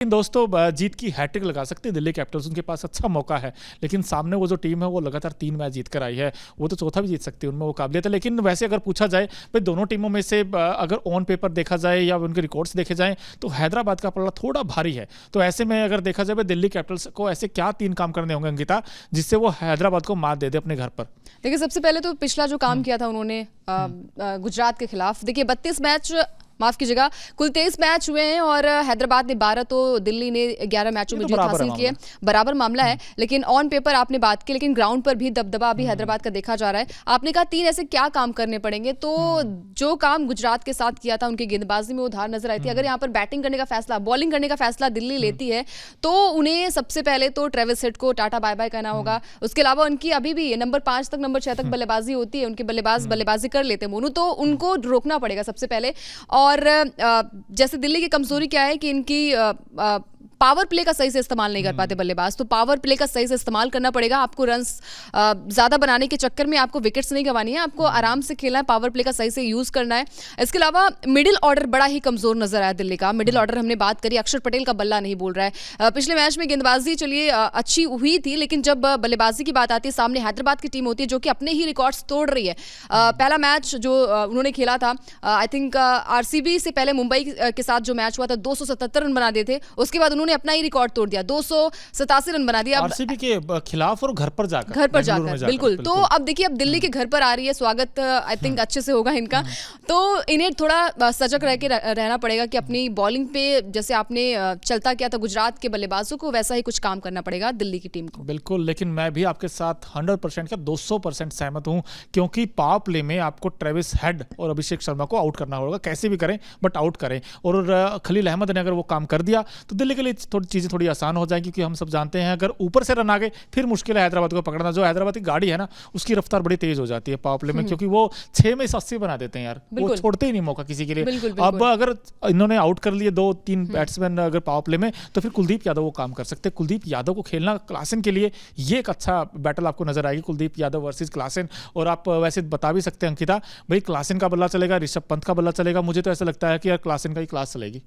दोस्तों जीत की हैट्रिक लगा सकते हैं दिल्ली कैपिटल्स, उनके पास अच्छा मौका है। लेकिन सामने वो जो टीम है वो लगातार 3 मैच जीत कर आई है, वो तो चौथा भी जीत सकती है, उनमें वो काबिलियत है। लेकिन वैसे अगर पूछा जाए भाई दोनों टीमों में से अगर ऑन पेपर देखा जाए या उनके रिकॉर्ड्स देखे जाएं तो हैदराबाद का पलड़ा थोड़ा भारी है। तो ऐसे में अगर देखा जाए दिल्ली कैपिटल्स को ऐसे क्या 3 काम करने होंगे अंकिता, जिससे वो हैदराबाद को मात दे दे अपने घर पर? देखिए, सबसे पहले तो पिछला जो काम किया था उन्होंने गुजरात के खिलाफ, देखिए 32 मैच, माफ कीजिएगा, कुल 23 मैच हुए हैं और हैदराबाद ने 12 तो दिल्ली ने 11 मैचों में जीत हासिल की है। बराबर मामला है, लेकिन ऑन पेपर आपने बात की, लेकिन ग्राउंड पर भी दबदबा अभी हैदराबाद का देखा जा रहा है। आपने कहा 3 ऐसे क्या काम करने पड़ेंगे, तो जो काम गुजरात के साथ किया था, उनकी गेंदबाजी में वो धार नजर आई थी। अगर यहाँ पर बैटिंग करने का फैसला, बॉलिंग करने का फैसला दिल्ली लेती है तो उन्हें सबसे पहले तो ट्रेविस हेड को टाटा बाय बाय कहना होगा। उसके अलावा उनकी अभी भी नंबर 5 तक, नंबर 6 तक बल्लेबाजी होती है, उनके बल्लेबाज बल्लेबाजी कर लेते हैं मोनू, तो उनको रोकना पड़ेगा सबसे पहले। और जैसे दिल्ली की कमजोरी क्या है कि इनकी पावर प्ले का सही से इस्तेमाल नहीं कर पाते बल्लेबाज, तो पावर प्ले का सही से इस्तेमाल करना पड़ेगा। आपको रन्स ज्यादा बनाने के चक्कर में आपको विकेट्स नहीं गंवानी है, आपको आराम से खेलना है, पावर प्ले का सही से यूज करना है। इसके अलावा मिडिल ऑर्डर बड़ा ही कमजोर नजर आया दिल्ली का। मिडिल ऑर्डर हमने बात करी, अक्षर पटेल का बल्ला नहीं बोल रहा है। पिछले मैच में गेंदबाजी चलिए अच्छी हुई थी, लेकिन जब बल्लेबाजी की बात आती है, सामने हैदराबाद की टीम होती है जो कि अपने ही रिकॉर्ड्स तोड़ रही है। पहला मैच जो उन्होंने खेला था, आई थिंक आरसीबी से पहले मुंबई के साथ जो मैच हुआ था, 277 रन बना दिए थे। उसके बाद उन्होंने अपना ही रिकॉर्ड तोड़ दिया, 287 रन बना दिया आरसीबी के खिलाफ और घर पर जाकर बिल्कुल। तो अब देखिए, अब दिल्ली के घर पर आ रही है, स्वागत आई थिंक अच्छे से होगा इनका। तो इन्हें थोड़ा सजग रह के रहना पड़ेगा कि अपनी बॉलिंग पे जैसे आपने चलता किया था गुजरात के बल्लेबाजों को, वैसा ही कुछ काम करना पड़ेगा दिल्ली की टीम को। बिल्कुल, लेकिन मैं भी आपके साथ 100% का 200% सहमत हूं, क्योंकि पावर प्ले में आपको ट्रेविस हेड और अभिषेक शर्मा को आउट करना होगा, कैसे भी करें बट आउट करें। और खलील अहमद ने अगर वो काम कर दिया तो दिल्ली के लिए चीजें थोड़ी आसान हो जाएंगी, क्योंकि हम सब जानते हैं अगर ऊपर से रन आ गए फिर मुश्किल है हैदराबाद को पकड़ना। जो हैदराबाद की गाड़ी है ना, उसकी रफ्तार बड़ी तेज हो जाती है पावर प्ले में, क्योंकि वो 6 में 80 बना देते हैं यार, वो छोड़ते ही नहीं मौका किसी के लिए। अब अगर इन्होंने आउट कर लिए 2-3 बैट्समैन अगर पावर प्ले में, तो फिर कुलदीप यादव वो काम कर सकते हैं। कुलदीप यादव को खेलना क्लासन के लिए ये एक अच्छा बैटल आपको नजर आएगी, कुलदीप यादव वर्सेस क्लासन। और आप वैसे बता भी सकते हैं अंकिता, भाई क्लासन का बल्ला चलेगा, ऋषभ पंत का बल्ला चलेगा। मुझे तो ऐसा लगता है कि यार क्लासन का ही क्लास चलेगी,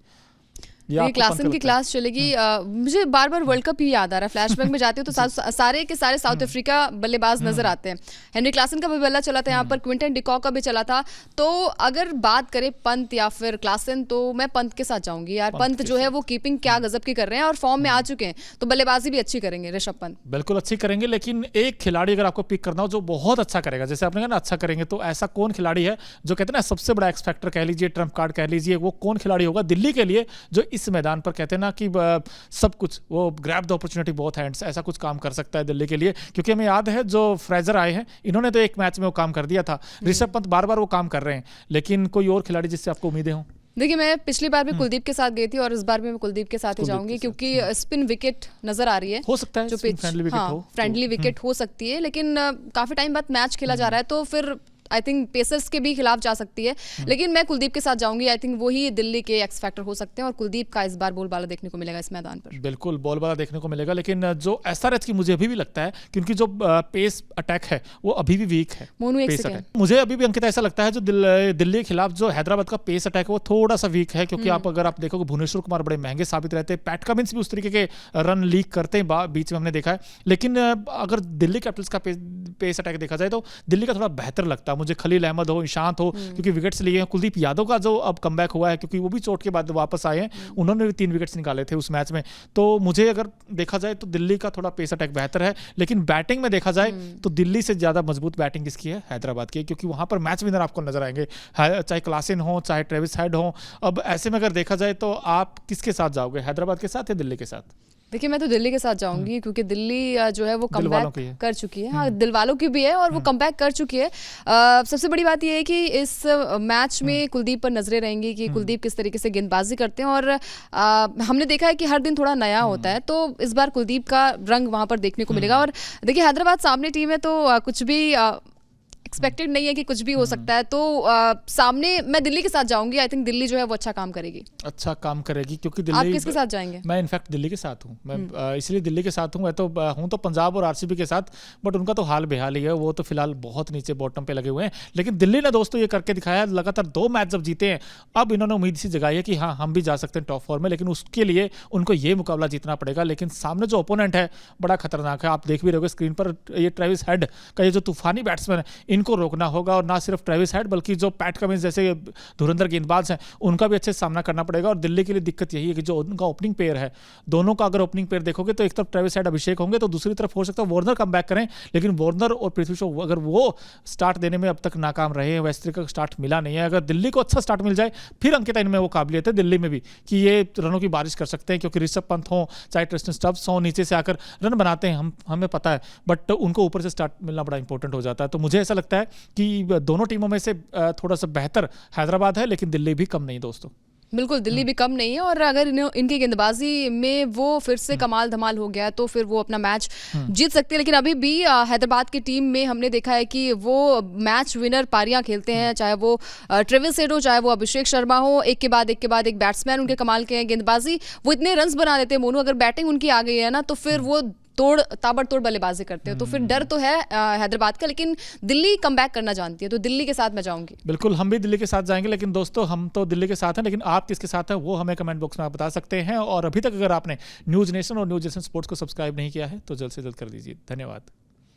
ये क्लासन की क्लास चलेगी। मुझे बार बार वर्ल्ड कप ही याद आ रहा है, फ्लैशबैक में जाती हूँ तो सारे के सारे साउथ अफ्रीका बल्लेबाज नजर आते हैं। हेनरी क्लासन का भी बल्ला चला था यहाँ पर, क्विंटन डिकॉक का भी चला था। तो अगर बात करें पंत या फिर क्लासन, तो मैं पंत के साथ जाऊंगी यार। पंत जो है वो कीपिंग क्या गजब की कर रहे हैं और फॉर्म में आ चुके हैं, तो बल्लेबाजी भी अच्छी करेंगे ऋषभ पंत, बिल्कुल अच्छी करेंगे। लेकिन एक खिलाड़ी अगर आपको पिक करना हो जो बहुत अच्छा करेगा, जैसे आपने कहा ना अच्छा करेंगे, तो ऐसा कौन खिलाड़ी है जो कहते हैं ना सबसे बड़ा एक्स फैक्टर कह लीजिए, ट्रम्प कार्ड कह लीजिए, वो कौन खिलाड़ी होगा दिल्ली के लिए जो इस मैदान पर कहते हैं ना कि सब कुछ वो grab the opportunity both hands, ऐसा कुछ काम कर सकता है दिल्ली के लिए? क्योंकि हमें याद है जो फ्रेजर आए हैं, इन्होंने तो एक मैच में वो काम कर दिया था। ऋषभ पंत बार बार वो काम कर रहे हैं, लेकिन कोई और खिलाड़ी जिससे आपको उम्मीदें हों? देखिए, मैं पिछली बार भी कुलदीप के साथ गई थी और इस बार भी मैं कुलदीप के साथ ही जाऊंगी, क्योंकि स्पिन विकेट नजर आ रही है, हो सकता है जो पिच फ्रेंडली विकेट हो सकती है। लेकिन काफी टाइम बाद मैच खेला जा रहा है, तो फिर आई थिंक पेसर्स के भी खिलाफ जा सकती है। लेकिन मैं कुलदीप के साथ जाऊंगी, आई थिंक वही दिल्ली के एक्स फैक्टर हो सकते हैं और कुलदीप का इस बार बोलबाला देखने को मिलेगा इस मैदान पर। बिल्कुल बोलबाला देखने को मिलेगा, लेकिन जो एसआरएच की मुझे अभी भी लगता है, क्योंकि जो पेस अटैक है वो अभी भी वीक है। मोनू एक सेकंड, मुझे अभी भी अंकिता ऐसा लगता है जो दिल्ली के खिलाफ जो हैदराबाद का पेस अटैक है वो थोड़ा सा वीक है, क्योंकि अगर आप देखोगे भुवनेश्वर कुमार बड़े महंगे साबित रहते हैं, पैट कमिंस भी उस तरीके के रन लीक करते हैं बीच में, हमने देखा है। लेकिन अगर दिल्ली कैपिटल्स का पेस अटैक देखा जाए तो दिल्ली का थोड़ा बेहतर लगता है मुझे। खलील अहमद हो, ईशांत हो, क्योंकि विकेट्स लिए हैं। कुलदीप यादव का जो अब कमबैक हुआ है, क्योंकि वो भी चोट के बाद वापस आए हैं, उन्होंने भी 3 विकेट्स निकाले थे उस मैच में। तो मुझे अगर देखा जाए तो दिल्ली का थोड़ा पेस अटैक बेहतर है, लेकिन बैटिंग में देखा जाए तो दिल्ली से ज्यादा मजबूत बैटिंग किसकी है? हैदराबाद की, क्योंकि वहां पर मैच विनर आपको नजर आएंगे, चाहे क्लासन हो चाहे ट्रेविस हेड हो। अब ऐसे में अगर देखा जाए तो आप किसके साथ जाओगे, हैदराबाद के साथ या दिल्ली के साथ? देखिए, मैं तो दिल्ली के साथ जाऊंगी, क्योंकि दिल्ली जो है वो कमबैक कर चुकी है। हाँ, दिल वालों की भी है और वो कमबैक कर चुकी है। सबसे बड़ी बात ये है कि इस मैच में कुलदीप पर नजरें रहेंगी कि कुलदीप किस तरीके से गेंदबाजी करते हैं। और हमने देखा है कि हर दिन थोड़ा नया होता है, तो इस बार कुलदीप का रंग वहां पर देखने को मिलेगा। और देखिए, हैदराबाद सामने टीम है, तो कुछ भी एक्सपेक्टेड नहीं है कि कुछ भी हो सकता है, तो सामने मैं दिल्ली के साथ जाऊंगी। आई थिंक दिल्ली जो है वो अच्छा काम करेगी। अच्छा काम करेगी क्योंकि आप दिल्ली, किसके साथ जाएंगे? मैं इनफैक्ट दिल्ली के साथ हूँ। मैं इसलिए दिल्ली के साथ हूँ। मैं तो हूँ तो पंजाब और आरसीबी के साथ, बट उनका तो हाल बेहाल ही है। वो तो फिलहाल बहुत नीचे बॉटम पे लगे हुए हैं। लेकिन दिल्ली ने दोस्तों ये करके दिखाया, लगातार 2 मैच जब जीते हैं, अब इन्होंने उम्मीद सी जगाई है कि हाँ हम भी जा सकते हैं टॉप 4 में। लेकिन उसके लिए उनको ये मुकाबला जीतना पड़ेगा। लेकिन सामने जो ओपोनेंट है बड़ा खतरनाक है। आप देख भी रहोगे स्क्रीन पर, ये ट्रेविस हेड का ये जो तूफानी बैट्समैन है, इनको रोकना होगा। और ना सिर्फ ट्रेविस हेड बल्कि जो पैट कमिंस जैसे धुरंधर गेंदबाज हैं, उनका भी अच्छे से सामना करना पड़ेगा। और दिल्ली के लिए दिक्कत यही है कि जो उनका ओपनिंग पेयर है, दोनों का अगर ओपनिंग पेयर देखोगे तो एक तरफ ट्रेविस हेड अभिषेक होंगे, तो दूसरी तरफ हो सकता है वार्नर कम बैक करें। लेकिन वार्नर और पृथ्वी शॉ अगर वो स्टार्ट देने में अब तक नाकाम रहे हैं, वेस्ट का स्टार्ट मिला नहीं है। अगर दिल्ली को अच्छा स्टार्ट मिल जाए, फिर अंकिता इनमें वो काबिलियत है दिल्ली में भी कि ये रनों की बारिश कर सकते हैं। क्योंकि ऋषभ पंत हो चाहे ट्रिस्टन स्टब्स हो, नीचे से आकर रन बनाते हैं, हमें पता है। बट उनको ऊपर से स्टार्ट मिलना बड़ा इंपॉर्टेंट हो जाता है। तो मुझे ऐसा लगता है कि दोनों टीमों में से थोड़ा सा बेहतर हैदराबाद है, लेकिन दिल्ली भी कम नहीं दोस्तों। बिल्कुल, दिल्ली भी कम नहीं है। और अगर इनकी गेंदबाजी में वो फिर से कमाल धमाल हो गया तो फिर वो अपना मैच जीत सकते हैं। लेकिन अभी भी हैदराबाद की टीम में हमने देखा है कि वो मैच विनर पारियां खेलते हैं, चाहे वो ट्रेविस हेड हो, चाहे वो अभिषेक शर्मा हो। एक के बाद एक बैट्समैन उनके कमाल के हैं। गेंदबाजी वो इतने रन्स बना देते हैं मोनू, अगर बैटिंग उनकी आ गई है ना तो फिर वो ताबड़तोड़ बल्लेबाजी करते हैं। तो फिर डर तो है हैदराबाद का, लेकिन दिल्ली कमबैक करना जानती है, तो दिल्ली के साथ मैं जाऊंगी। बिल्कुल, हम भी दिल्ली के साथ जाएंगे। लेकिन दोस्तों हम तो दिल्ली के साथ हैं, लेकिन आप किसके साथ हैं वो हमें कमेंट बॉक्स में आप बता सकते हैं। और अभी तक अगर आपने न्यूज़ नेशन और न्यूज़ नेशन स्पोर्ट्स को सब्सक्राइब नहीं किया है तो जल्द से जल्द कर दीजिए। धन्यवाद।